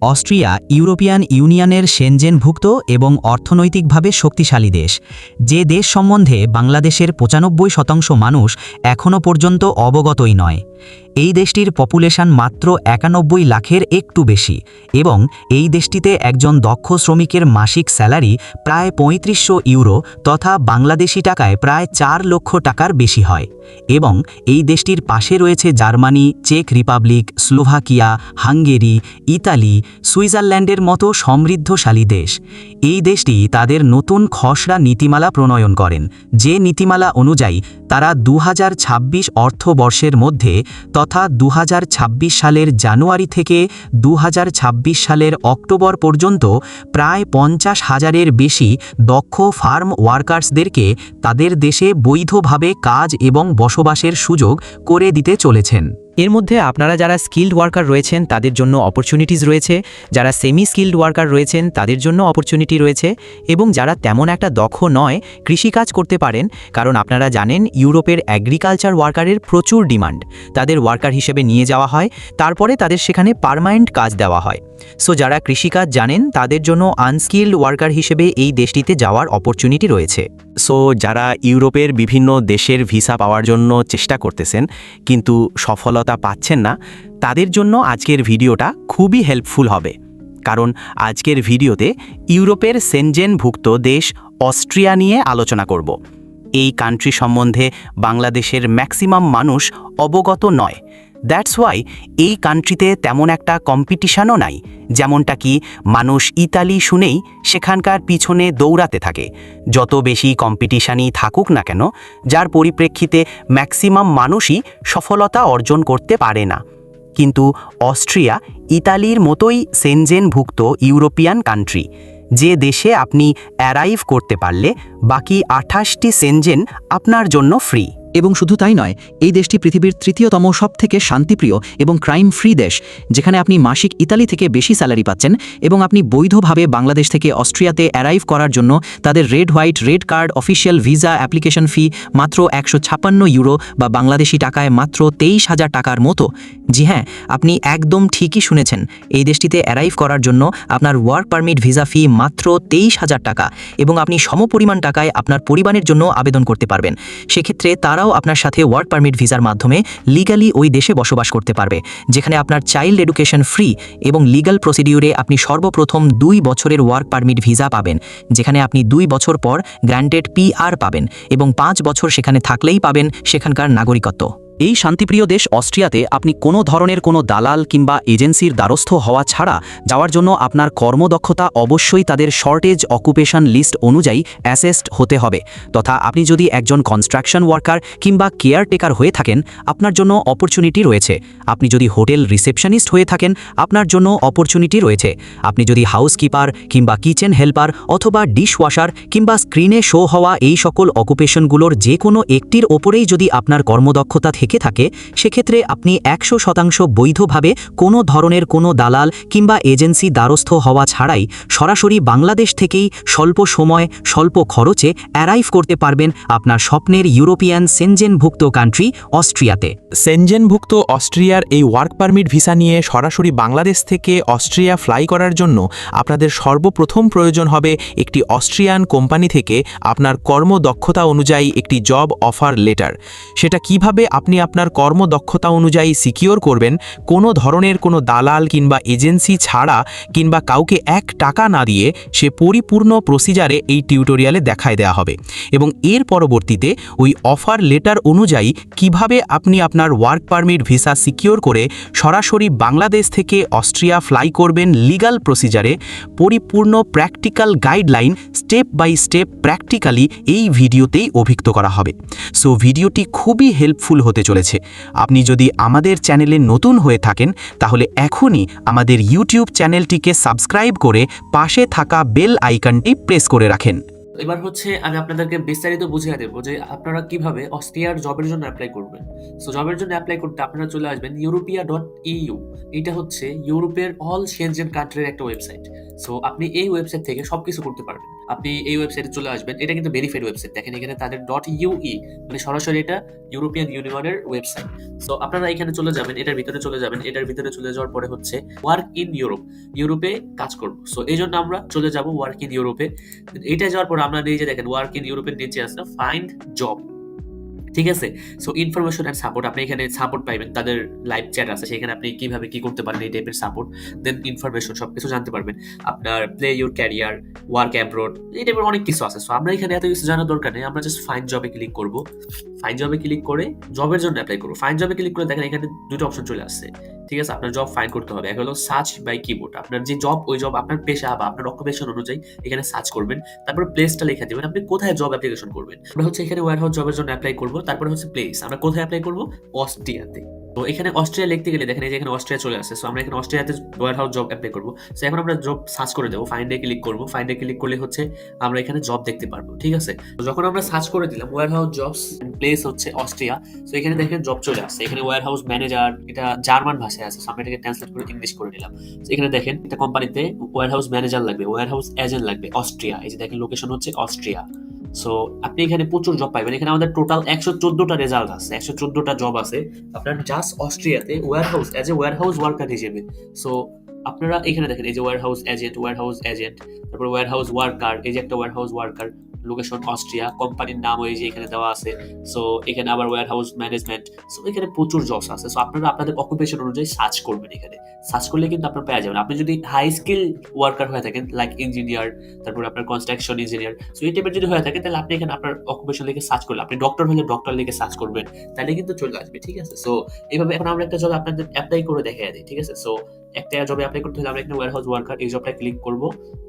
Austria European ইউনিয়নের সেনজেনভুক্ত এবং অর্থনৈতিকভাবে শক্তিশালী দেশ। যে দেশ সম্বন্ধে বাংলাদেশের ৯৫% মানুষ এখনও পর্যন্ত অবগতই নয়। এই দেশটির পপুলেশন মাত্র ৯১ লাখের একটু বেশি এবং এই দেশটিতে একজন দক্ষ শ্রমিকের মাসিক স্যালারি প্রায় ৩৫০০ ইউরো তথা বাংলাদেশি টাকায় প্রায় ৪ লক্ষ টাকার বেশি হয়। এবং এই দেশটির পাশে রয়েছে জার্মানি, চেক রিপাবলিক, স্লোভাকিয়া, হাঙ্গেরি, ইতালি, সুইজারল্যান্ডের মতো সমৃদ্ধশালী দেশ। এই দেশটি তাদের নতুন খসড়া নীতিমালা প্রণয়ন করেন, যে নীতিমালা অনুযায়ী তারা ২০২৬ অর্থবর্ষের মধ্যে তথা ২০২৬ সালের জানুয়ারি থেকে ২০২৬ সালের অক্টোবর পর্যন্ত প্রায় ৫০,০০০-এর বেশি দক্ষ ফার্ম ওয়ার্কার্সদেরকে তাদের দেশে বৈধভাবে কাজ এবং বসবাসের সুযোগ করে দিতে চলেছেন। এর মধ্যে আপনারা যারা স্কিল্ড ওয়ার্কার রয়েছেন তাদের জন্য অপরচুনিটিস রয়েছে, যারা সেমি স্কিল্ড ওয়ার্কার রয়েছেন তাদের জন্য অপরচুনিটি রয়েছে, এবং যারা তেমন একটা দক্ষ নয় কৃষিকাজ করতে পারেন, কারণ আপনারা জানেন ইউরোপের অ্যাগ্রিকালচার ওয়ার্কারের প্রচুর ডিমান্ড। তাদের ওয়ার্কার হিসেবে নিয়ে যাওয়া হয়, তারপরে তাদের সেখানে পার্মানেন্ট কাজ দেওয়া হয়। সো যারা কৃষিকাজ জানেন তাদের জন্য আনস্কিল্ড ওয়ার্কার হিসেবে এই দেশটিতে যাওয়ার অপরচুনিটি রয়েছে। সো যারা ইউরোপের বিভিন্ন দেশের ভিসা পাওয়ার জন্য চেষ্টা করতেছেন কিন্তু সফলতা পাচ্ছেন না, তাদের জন্য আজকের ভিডিওটা খুবই হেল্পফুল হবে। কারণ আজকের ভিডিওতে ইউরোপের সেনজেনভুক্ত দেশ অস্ট্রিয়া নিয়ে আলোচনা করব। এই কান্ট্রি সম্বন্ধে বাংলাদেশের ম্যাক্সিমাম মানুষ অবগত নয়। দ্যাটস ওয়াই এই কান্ট্রিতে তেমন একটা কম্পিটিশনও নাই, যেমনটা কি মানুষ ইতালি শুনেই সেখানকার পিছনে দৌড়াতে থাকে। যত বেশি কম্পিটিশনই থাকুক না কেন, যার পরিপ্রেক্ষিতে ম্যাক্সিমাম মানুষই সফলতা অর্জন করতে পারে না। কিন্তু অস্ট্রিয়া ইতালির মতোই সেনজেনভুক্ত ইউরোপিয়ান কান্ট্রি, যে দেশে আপনি অ্যারাইভ করতে পারলে বাকি ২৮টি সেনজেন আপনার জন্য ফ্রি। এবং শুধু তাই নয়, এই দেশটি পৃথিবীর তৃতীয়তম সবথেকে শান্তিপ্রিয় এবং ক্রাইম ফ্রি দেশ, যেখানে আপনি মাসিক ইতালি থেকে বেশি স্যালারি পাচ্ছেন এবং আপনি বৈধভাবে বাংলাদেশ থেকে অস্ট্রিয়াতে অ্যারাইভ করার জন্য তাদের red card official visa application fee মাত্র ১৫৬ ইউরো বা বাংলাদেশি টাকায় মাত্র ২৩,০০০ টাকার মতো। জি হ্যাঁ, আপনি একদম ঠিকই শুনেছেন, এই দেশটিতে অ্যারাইভ করার জন্য আপনার ওয়ার্ক পারমিট ভিসা ফি মাত্র ২৩,০০০ টাকা এবং আপনি সমপরিমাণ টাকায় আপনার পরিবারের জন্য আবেদন করতে পারবেন। সেক্ষেত্রে তারাও আপনার সাথে ওয়ার্ক পারমিট ভিসার মাধ্যমে লিগালি ওই দেশে বসবাস করতে পারবে, যেখানে আপনার চাইল্ড এডুকেশন ফ্রি এবং লিগাল প্রসিডিউরে আপনি সর্বপ্রথম ২ বছরের ওয়ার্ক পারমিট ভিসা পাবেন, যেখানে আপনি ২ বছর পর গ্র্যান্টেড PR পাবেন এবং ৫ বছর সেখানে থাকলেই পাবেন সেখানকার নাগরিকত্ব। এই শান্তিপ্রিয় দেশ অস্ট্রিয়াতে আপনি কোনো ধরনের কোনো দালাল কিংবা এজেন্সির দ্বারস্থ হওয়া ছাড়া যাওয়ার জন্য আপনার কর্মদক্ষতা অবশ্যই তাদের শর্টেজ অকুপেশন লিস্ট অনুযায়ী অ্যাসেসড হতে হবে। তথা আপনি যদি একজন কনস্ট্রাকশন ওয়ার্কার কিংবা কেয়ারটেকার হয়ে থাকেন, আপনার জন্য অপরচুনিটি রয়েছে। আপনি যদি হোটেল রিসেপশনিস্ট হয়ে থাকেন, আপনার জন্য অপরচুনিটি রয়েছে। আপনি যদি হাউসকিপার কিংবা কিচেন হেল্পার অথবা ডিশওয়াশার কিংবা স্ক্রিনে শো হওয়া এই সকল অকুপেশনগুলোর যে কোনো একটির ওপরেই যদি আপনার কর্মদক্ষতা থেকে থাকে, সেক্ষেত্রে আপনি ১০০% বৈধভাবে কোনো ধরনের কোনো দালাল কিংবা এজেন্সি দ্বারস্থ হওয়া ছাড়াই সরাসরি বাংলাদেশ থেকেই স্বল্প সময় স্বল্প খরচে অ্যারাইভ করতে পারবেন আপনার স্বপ্নের ইউরোপিয়ান সেনজেনভুক্ত কান্ট্রি অস্ট্রিয়াতে। সেনজেনভুক্ত অস্ট্রিয়ার এই ওয়ার্ক পারমিট ভিসা নিয়ে সরাসরি বাংলাদেশ থেকে অস্ট্রিয়া ফ্লাই করার জন্য আপনাদের সর্বপ্রথম প্রয়োজন হবে একটি অস্ট্রিয়ান কোম্পানি থেকে আপনার কর্মদক্ষতা অনুযায়ী একটি জব অফার লেটার। সেটা কিভাবে আপনি আপনার কর্মদক্ষতা অনুযায়ী সিকিওর করবেন, কোনো ধরনের কোনো দালাল কিংবা এজেন্সি ছাড়া কিংবা কাউকে ১ টাকা না দিয়ে, সে পরিপূর্ণ প্রসিজারে এই টিউটোরিয়ালে দেখায় দেওয়া হবে। এবং এর পরবর্তীতে ওই অফার লেটার অনুযায়ী কিভাবে আপনি আপনার ওয়ার্ক পারমিট ভিসা সিকিওর করে সরাসরি বাংলাদেশ থেকে অস্ট্রিয়া ফ্লাই করবেন লিগাল প্রসিজারে, পরিপূর্ণ practical guideline step by step practically এই ভিডিওতেই অভিজ্ঞ করা হবে। সো ভিডিওটি খুবই হেল্পফুল হতে চলেছে। আপনি যদি আমাদের চ্যানেলে নতুন হয়ে থাকেন, তাহলে এখনই আমাদের ইউটিউব চ্যানেলটিকে সাবস্ক্রাইব করে পাশে থাকা বেল আইকনটি প্রেস করে রাখেন। এবার আমি আপনাদেরকে বিস্তারিত বুঝিয়ে দেবো যে আপনারা কিভাবে অস্ট্রিয়ার জবের জন্য অ্যাপ্লাই করবেন। সো জবের জন্য অ্যাপ্লাই করতে আপনারা চলে আসবেন europia.eu। এটা হচ্ছে ইউরোপের অল সেনজেন কান্ট্রির একটা ওয়েবসাইট। সো আপনি এই ওয়েবসাইট থেকে সবকিছু করতে পারবেন। আপনি এই ওয়েবসাইটে চলে আসবেন। এটা কিন্তু ভেরিফাইড ওয়েবসাইট। দেখেন এখানে তাদের .ue মানে সরাসরি এটা ইউরোপিয়ান ইউনিয়নের ওয়েবসাইট। সো আপনারা এখানে চলে যাবেন, এটার ভিতরে চলে যাবেন। এটার ভিতরে চলে যাওয়ার পরে হচ্ছে ওয়ার্ক ইন ইউরোপ, ইউরোপে কাজ করব। সো এই জন্য আমরা চলে যাব ওয়ার্ক ইন ইউরোপে। এটা যাওয়ার পর আমরা এই যে দেখেন ওয়ার্ক ইন ইউরোপের নিচে আছে ফাইন্ড জব, ঠিক আছে। সো ইনফরমেশন এন্ড সাপোর্ট, আপনি এখানে সাপোর্ট পাইবেন, তাদের লাইভ চ্যাট আছে, সেখানে আপনি কিভাবে কি করতে পারেন এই টাইপের সাপোর্ট, দেন ইনফরমেশন সবকিছু জানতে পারবেন। আপনার play your career, work abroad, এই টাইপের অনেক কিছু আছে। সো আমরা এখানে এত কিছু জানার দরকার নেই, আমরা জাস্ট ফাইন্ড জবে ক্লিক করব। ফাইন্ড জবে ক্লিক করে জবের জন্য অ্যাপ্লাই করব। ফাইন্ড জবে ক্লিক করে দেখেন এখানে দুটো অপশন চলে আসছে, ঠিক আছে। আপনার জব ফাইন্ড করতে হবে, এক হলো সার্চ বাই কিবোর্ড, আপনার যে জব ওই জব আপনার পেশা বা আপনার অকুপেশন অনুযায়ী এখানে সার্চ করবেন। তারপর প্লেসটা লিখে দিবেন, আপনি কোথায় জব অ্যাপ্লিকেশন করবেন। আমরা হচ্ছে এখানে ওয়্যারহাউস জবের জন্য অ্যাপ্লাই করব। তারপরে হচ্ছে প্লেস, আমরা কোথায় অ্যাপ্লাই করব, অস্ট্রিয়াতে। তো এখানে অস্ট্রিয়া লিখতে গেলে দেখেন এই যে এখানে অস্ট্রিয়া চলে আসছে। সো আমরা এখানে অস্ট্রিয়াতে ওয়্যারহাউস জব অ্যাপ্লাই করব। সো এখন আমরা জব সার্চ করে দেবো, ফাইন্ডে ক্লিক করব। ফাইন্ডে ক্লিক করলে হচ্ছে আমরা এখানে জব দেখতে পারবো, ঠিক আছে। তো যখন আমরা সার্চ করে দিলাম ওয়্যারহাউস জবস, প্লেস হচ্ছে অস্ট্রিয়া। সো এখানে দেখেন জব চলে আসছে। এখানে ওয়্যারহাউস ম্যানেজার, এটা জার্মান ভাষায় আছে। সো আমরা এটাকে ট্রান্সলেট করে ইংলিশ করে নিলাম। সো এখানে দেখেন একটা কোম্পানিতে ওয়্যারহাউস ম্যানেজার লাগবে, ওয়্যারহাউস এজেন্ট লাগবে অস্ট্রিয়া। এই যে দেখেন লোকেশন হচ্ছে অস্ট্রিয়া। সো আপনি এখানে প্রচুর জব পাইবেন। এখানে আমাদের টোটাল 114টা রেজাল্ট আছে, 114টা জব আছে আপনার জাস্ট অস্ট্রিয়াতে warehouse as a warehouse worker হিসেবে। সো আপনারা এখানে দেখেন এই যে ওয়্যারহাউস এজেন্ট, তারপর ওয়্যারহাউস ওয়ার্কার, এই যে একটা ওয়্যারহাউস ওয়ার্কার, লোকেশন অস্ট্রিয়া, কোম্পানির নাম ওই যে এখানে দেওয়া আছে। সো এখানে আবার ওয়্যারহাউস ম্যানেজমেন্ট। সো এখানে প্রচুর জবস আছে। সো আপনারা আপনাদের অকুপেশন অনুযায়ী সার্চ করবেন। এখানে সার্চ করলে কিন্তু আপনারা পেয়ে যাবেন। আপনি যদি হাই স্কিল ওয়ার্কার হয়ে থাকেন লাইক ইঞ্জিনিয়ার, তারপর আপনার কনস্ট্রাকশন ইঞ্জিনিয়ার, সো এই টাইপের যদি হয়ে থাকে তাহলে আপনি এখানে আপনার অকুপেশন লিখে সার্চ করলে, আপনি ডক্টর হলে ডক্টর লিখে সার্চ করবেন, তাহলে কিন্তু চলে আসবে, ঠিক আছে। সো এইভাবে এখন আমরা একটা জব আপনাদের অ্যাপ্লাই করে দেখাই দিই, ঠিক আছে। সো একটা জবে অ্যাপ্লাই করতে হলে আমরা এখানে ওয়্যারহাউস ওয়ার্কার এই জবটা ক্লিক করব,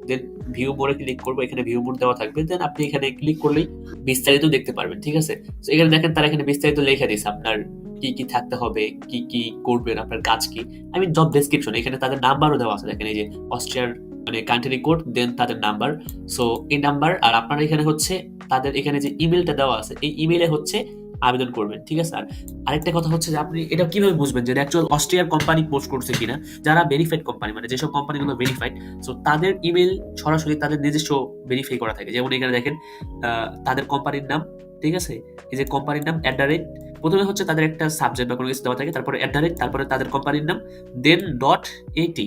দেন ভিউ মোড়ে ক্লিক করব। এখানে ভিউ মোড দেওয়া থাকবে, দেন আপনি এখানে ক্লিক করলেই বিস্তারিত দেখতে পারবেন, ঠিক আছে। তো এখানে দেখেন তারা এখানে বিস্তারিত লেখা দিয়েছে আপনার কি কি থাকতে হবে, কি কি করবেন, আপনার কাজ কি। আমি জব ডেসক্রিপশন এখানে তাদের নাম্বারও দেওয়া আছে, দেখেন এই যে অস্ট্রিয়ার মানে কান্ট্রি কোড, দেন তাদের নাম্বার। সো এই নাম্বার আর আপনার এখানে হচ্ছে তাদের এখানে যে ইমেলটা দেওয়া আছে, এই ইমেলে হচ্ছে আবেদন করবেন, ঠিক আছে। আর আরেকটা কথা হচ্ছে যে আপনি এটা কিভাবে বুঝবেন যে অ্যাকচুয়াল অস্ট্রিয়ার কোম্পানি পোস্ট করছে কিনা। যারা ভেরিফাইড কোম্পানি মানে যেসব কোম্পানিগুলো ভেরিফাইড, সো তাদের ইমেল সরাসরি তাদের নিজস্ব ভেরিফাই করা থাকে। যেমন এখানে দেখেন তাদের কোম্পানির নাম, ঠিক আছে। এই যে কোম্পানির নাম @ প্রথমে হচ্ছে তাদের একটা সাবজেক্ট বা কোনো কিছু দেওয়া থাকে, তারপরে @ তারপরে তাদের কোম্পানির নাম, দেন .at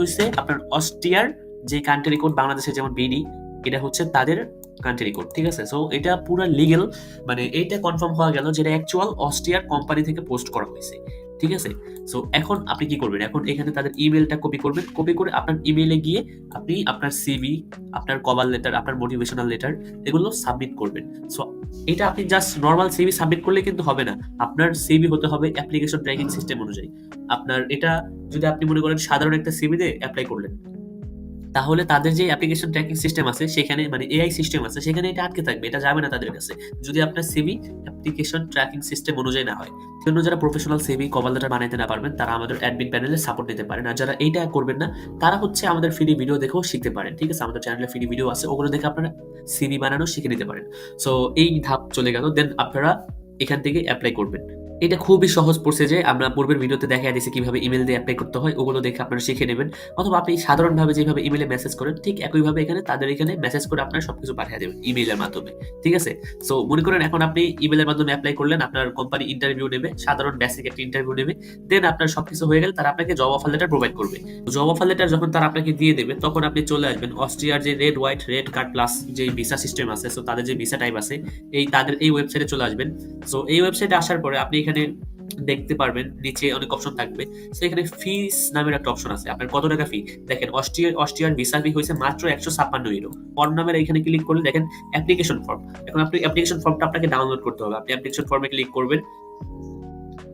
হচ্ছে আপনার অস্ট্রিয়ার যে কান্ট্রি কোড, বাংলাদেশের যেমন বিডি, এটা হচ্ছে তাদের কান্ট্রি কোড, ঠিক আছে। সো এটা পুরো লিগ্যাল, মানে এইটা কনফার্ম হওয়া গেল যেটা অ্যাকচুয়াল অস্ট্রিয়ার কোম্পানি থেকে পোস্ট করা হয়েছে, ঠিক আছে। সো এখন আপনি কি করবেন, এখন এখানে তাদের ইমেলটা কপি করবেন। কপি করে আপনার ইমেইলে গিয়ে আপনি আপনার সিভি, আপনার কভার লেটার, আপনার মোটিভেশনাল লেটার এগুলো সাবমিট করবেন। সো এটা আপনি জাস্ট নর্মাল সিভি সাবমিট করলে কিন্তু হবে না, আপনার সিভি হতে হবে অ্যাপ্লিকেশন ট্র্যাকিং সিস্টেম অনুযায়ী। আপনার এটা যদি আপনি মনে করেন সাধারণ একটা সিভি দিয়ে অ্যাপ্লাই করলেন, তাহলে তাদের যে অ্যাপ্লিকেশন ট্র্যাকিং সিস্টেম আছে সেখানে মানে এআই সিস্টেম আছে, সেখানে এটা আটকে থাকবে, এটা যাবে না তাদের কাছে যদি আপনার সিভি অ্যাপ্লিকেশন ট্র্যাকিং সিস্টেম অনুযায়ী না হয়। জন্য যারা প্রফেশনাল সিভি কভার লেটার বানাইতে না পারবেন তারা আমাদের অ্যাডমিন প্যানেলে সাপোর্ট নিতে পারেন। আর যারা এইটা করবেন না তারা হচ্ছে আমাদের ফ্রি ভিডিও দেখেও শিখতে পারেন, ঠিক আছে। আমাদের চ্যানেলে ফ্রি ভিডিও আছে, ওগুলো দেখে আপনারা সিভি বানানো শিখে নিতে পারেন। সো এই ধাপ চলে গেল, দেন আপনারা এখান থেকে অ্যাপ্লাই করবেন। এটা খুবই সহজ প্রসেসে আমরা পূর্বের ভিডিওতে দেখা দিয়েছি কিভাবে ইমেল দিয়ে অ্যাপ্লাই করতে হয়, ওগুলো দেখে আপনারা শিখে নেবেন। অথবা আপনি সাধারণভাবে যেভাবে ইমেলে মেসেজ করেন ঠিক একইভাবে এখানে তাদের এখানে মেসেজ করে আপনারা সবকিছু পাঠিয়ে দেবেন ইমেইলের মাধ্যমে, ঠিক আছে। সো মনে করেন এখন আপনি ইমেলের মাধ্যমে অ্যাপ্লাই করলেন, আপনার কোম্পানি ইন্টারভিউ নেবে, সাধারণ বেসিক একটা ইন্টারভিউ নেবে, দেন আপনার সবকিছু হয়ে গেলে তারা আপনাকে জব অফার লেটার প্রোভাইড করবে। জব অফার লেটার যখন তারা আপনাকে দিয়ে দেবে তখন আপনি চলে আসবেন অস্ট্রিয়ার যে রেড কার্ড প্লাস যে ভিসা সিস্টেম আছে, সো তাদের যে ভিসা টাইপ আছে তাদের এই ওয়েবসাইটে চলে আসবেন। সো এই ওয়েবসাইটে আসার পরে আপনি এখানে দেখতে পারবেন নিচে অনেক অপশন থাকবে। সো এখানে ফিস নামের একটা অপশন আছে, আপনার কত টাকা ফি। দেখেন অস্ট্রিয়ার ভিসা ফি হয়েছে মাত্র 156 ইউরো। ফর্ম নামের এখানে ক্লিক করলে দেখেন অ্যাপ্লিকেশন ফর্ম। এখন আপনি অ্যাপ্লিকেশন ফর্মটা আপনাকে ডাউনলোড করতে হবে, আপনি অ্যাপ্লিকেশন ফর্মে ক্লিক করবেন।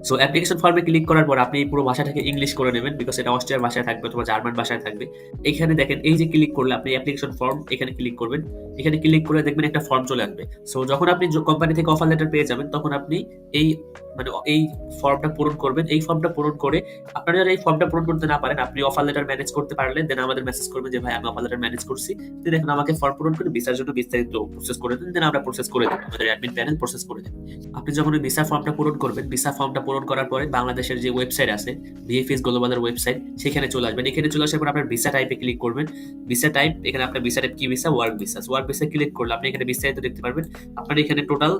সো অ্যাপ্লিকেশন ফর্মে ক্লিক করার পর আপনি পুরো ভাষাটাকে ইংলিশ করে নেবেন, বিকজ এটা অস্ট্রিয়ার ভাষায় থাকবে অথবা জার্মান ভাষায় থাকবে। এখানে দেখেন এই যে ক্লিক করলে আপনি অ্যাপ্লিকেশন ফর্ম এখানে ক্লিক করবেন, এখানে ক্লিক করে দেখবেন একটা ফর্ম চলে আসবে। সো যখন আপনি কোম্পানি থেকে অফার লেটার পেয়ে যাবেন তখন আপনি এই ফর্মটা পূরণ করবেন। এই ফর্মটা পূরণ করে আপনারা যারা এই ফর্মটা পূরণ করতে না পারেন, আপনি অফার লেটার ম্যানেজ করতে পারলে দেন আমাদের মেসেজ করবেন যে ভাই আমি অফার লেটার ম্যানেজ করছি, তো দেখুন আমাকে ফর্ম পূরণ করে ভিসার জন্য বিস্তারিত প্রসেস করে দেন, দেন আমরা প্রসেস করে দেব, আমাদের অ্যাডমিন প্যানেল প্রসেস করে দেব। আপনি যখন ভিসা ফর্মটা পূরণ করবেন, ভিসা ফর্মটা পূরণ পূরণ করার পরে বাংলাদেশের যে ওয়েবসাইট আছে ভিএফএস গ্লোবালের ওয়েবসাইট, সেখানে চলে আসবেন। এখানে চলে আসার পর আপনার ভিসা টাইপে ক্লিক করবেন। ভিসা টাইপ, এখানে আপনার ভিসা টাইপ কি visa? Work visa. Work visa click করলে আপনি এখানে বিস্তারিত দেখতে পারবেন। আপনার এখানে টোটাল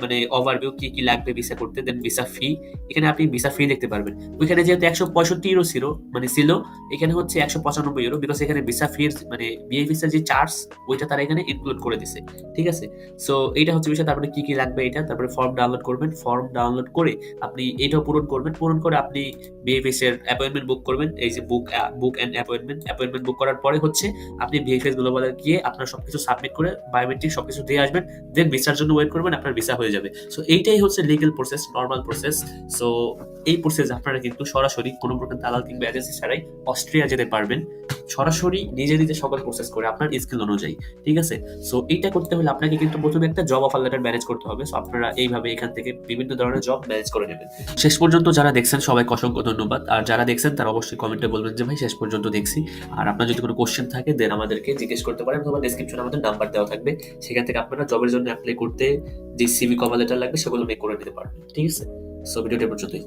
মানে ওভারভিউ কি কি লাগবে ভিসা করতে, দেন ভিসা ফি, এখানে আপনি ভিসা ফি দেখতে পারবেন। ওইখানে যেহেতু 165 ইউরো ছিল মানে ছিল, এখানে হচ্ছে 195 ইউরো, বিকজ এখানে ভিসা ফির মানে বিএ ভিসার যে চার্জ ওইটা তারা এখানে ইনক্লুড করে দিছে, ঠিক আছে। সো এইটা হচ্ছে বিষয়। তারপরে কি কি লাগবে এটা, তারপরে ফর্ম ডাউনলোড করবেন। ফর্ম ডাউনলোড করে আপনি এটাও পূরণ করবেন। পূরণ করে আপনি বিএফএস এর অ্যাপয়েন্টমেন্ট বুক করবেন। এই যে বুক এন্ড অ্যাপয়েন্টমেন্ট বুক করার পরে হচ্ছে আপনি বিএফএস গ্লোবালে গিয়ে আপনার সবকিছু সাবমিট করে বায়োমেট্রিক সবকিছু দিয়ে আসবেন, দেন ভিসার জন্য ওয়েট করবেন, আপনার ভিসা হয়ে যাবে। সো এইটাই হচ্ছে legal process, normal process. So এই প্রসেস আপনারা কিন্তু সরাসরি কোনো প্রকার দালাল কিংবা এজেন্সি ছাড়াই অস্ট্রিয়া যেতে পারবেন, সরাসরি নিজে নিজে সকল প্রসেস করে আপনার স্কিল অনুযায়ী, ঠিক আছে। সো এইটা করতে হলে আপনাকে কিন্তু প্রথমে একটা জব অফার লেটার ম্যানেজ করতে হবে। সো আপনারা এইভাবে এখান থেকে বিভিন্ন ধরনের জব ম্যানেজ করে নেবেন। শেষ পর্যন্ত যারা দেখছেন সবাইকে অসংখ্য ধন্যবাদ। আর যারা দেখছেন তারা অবশ্যই কমেন্টে বলবেন যে ভাই শেষ পর্যন্ত দেখছি। আর আপনার যদি কোনো কোশ্চেন থাকে দেন আমাদেরকে জিজ্ঞেস করতে পারেন, অথবা ডেসক্রিপশনে আমাদের নাম্বার দেওয়া থাকবে, সেখান থেকে আপনারা জবের জন্য অ্যাপ্লাই করতে যে সিভি কভার লেটার লাগবে সেগুলো মেক করে নিতে পারবেন, ঠিক আছে। সো ভিডিওটা পর্যন্তই।